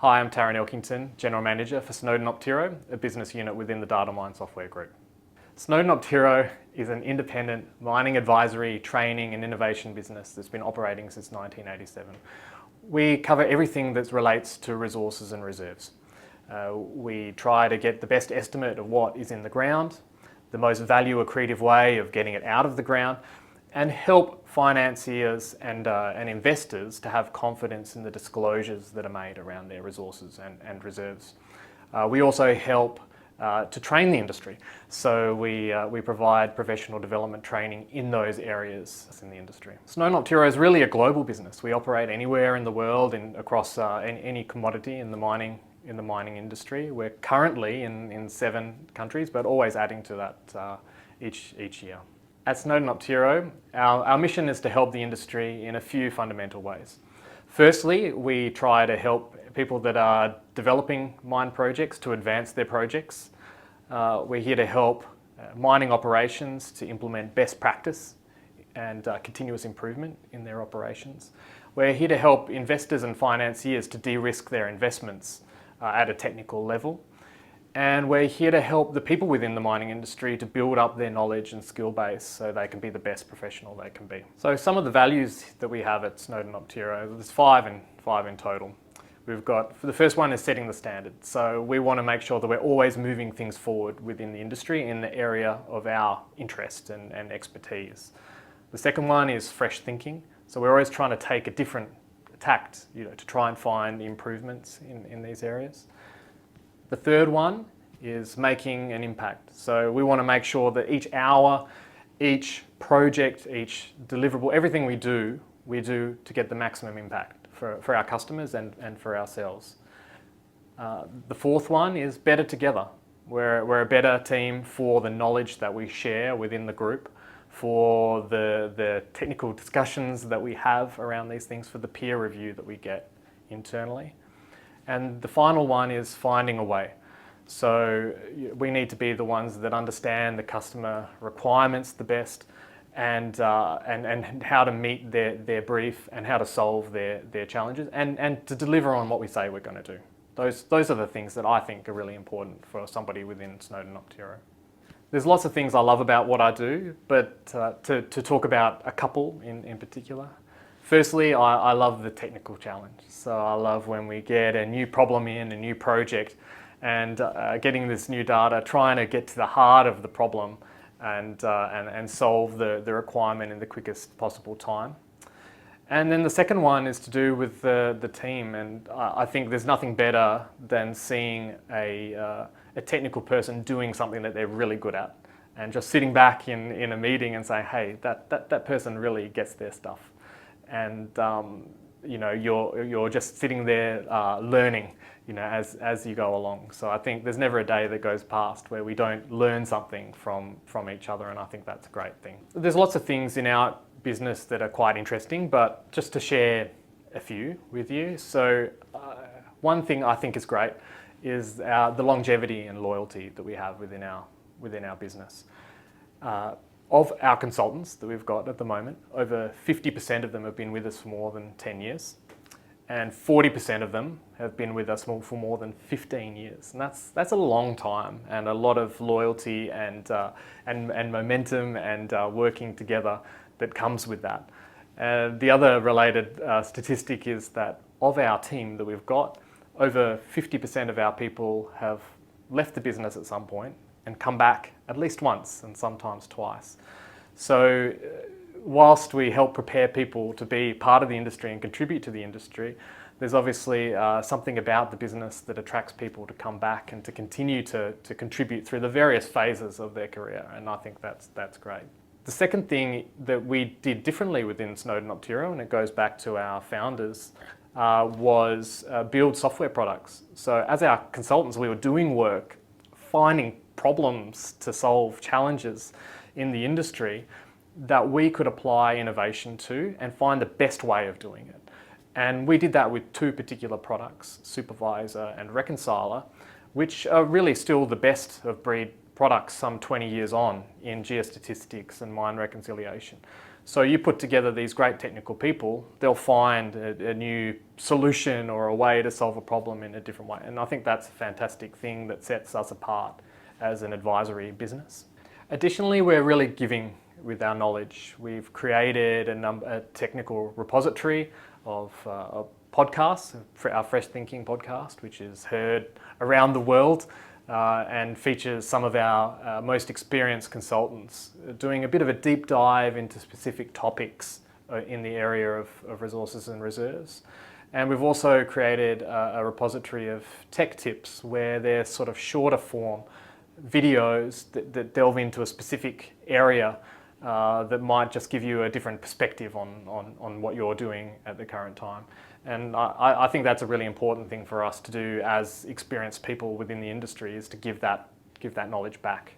Hi, I'm Tarrant Elkington, General Manager for Snowden Optiro, a business unit within the Data Mine Software Group. Snowden Optiro is an independent mining advisory, training and innovation business that's been operating since 1987. We cover everything that relates to resources and reserves. We try to get the best estimate of what is in the ground, the most value accretive way of getting it out of the ground, and help financiers and investors to have confidence in the disclosures that are made around their resources and reserves. We also help to train the industry. So we provide professional development training in those areas in the industry. Snowden Optiro is really a global business. We operate anywhere in the world across any commodity in the mining industry. We're currently in 7 countries, but always adding to that each year. At Snowden Optiro, our mission is to help the industry in a few fundamental ways. Firstly, we try to help people that are developing mine projects to advance their projects. We're here to help mining operations to implement best practice and continuous improvement in their operations. We're here to help investors and financiers to de-risk their investments at a technical level. And we're here to help the people within the mining industry to build up their knowledge and skill base so they can be the best professional they can be. So some of the values that we have at Snowden Optiro, there's five in total. We've got, the first one is setting the standard. So we want to make sure that we're always moving things forward within the industry in the area of our interest and expertise. The second one is fresh thinking. So we're always trying to take a different tact, to try and find improvements in these areas. The third one is making an impact. So we want to make sure that each hour, each project, each deliverable, everything we do to get the maximum impact for our customers and for ourselves. The fourth one is better together. We're a better team for the knowledge that we share within the group, for the technical discussions that we have around these things, for the peer review that we get internally. And the final one is finding a way. So we need to be the ones that understand the customer requirements the best and how to meet their brief and how to solve their challenges and to deliver on what we say we're going to do. Those are the things that I think are really important for somebody within Snowden Optiro. There's lots of things I love about what I do, but to talk about a couple in particular. Firstly, I love the technical challenge. So I love when we get a new problem in, a new project, and getting this new data, trying to get to the heart of the problem and solve the requirement in the quickest possible time. And then the second one is to do with the team, and I think there's nothing better than seeing a technical person doing something that they're really good at, and just sitting back in a meeting and saying, hey, that person really gets their stuff. And you're just sitting there learning, as you go along. So I think there's never a day that goes past where we don't learn something from each other, and I think that's a great thing. There's lots of things in our business that are quite interesting, but just to share a few with you. So one thing I think is great is the longevity and loyalty that we have within our business. Of our consultants that we've got at the moment, over 50% of them have been with us for more than 10 years, and 40% of them have been with us for more than 15 years. And that's a long time, and a lot of loyalty and momentum and working together that comes with that. The other related statistic is that of our team that we've got, over 50% of our people have left the business at some point and come back at least once and sometimes twice. So whilst we help prepare people to be part of the industry and contribute to the industry, there's obviously something about the business that attracts people to come back and to continue to contribute through the various phases of their career, and I think that's great. The second thing that we did differently within Snowden Optiro, and it goes back to our founders, was build software products. So as our consultants, we were doing work, finding problems to solve challenges in the industry that we could apply innovation to and find the best way of doing it. And we did that with 2 particular products, Supervisor and Reconciler, which are really still the best of breed products some 20 years on in geostatistics and mine reconciliation. So you put together these great technical people, they'll find a new solution or a way to solve a problem in a different way. And I think that's a fantastic thing that sets us apart as an advisory business. Additionally, we're really giving with our knowledge. We've created a technical repository of podcasts, our Fresh Thinking podcast, which is heard around the world and features some of our most experienced consultants doing a bit of a deep dive into specific topics in the area of resources and reserves. And we've also created a repository of tech tips where they're sort of shorter form videos that delve into a specific area that might just give you a different perspective on what you're doing at the current time. And I think that's a really important thing for us to do as experienced people within the industry, is to give that knowledge back.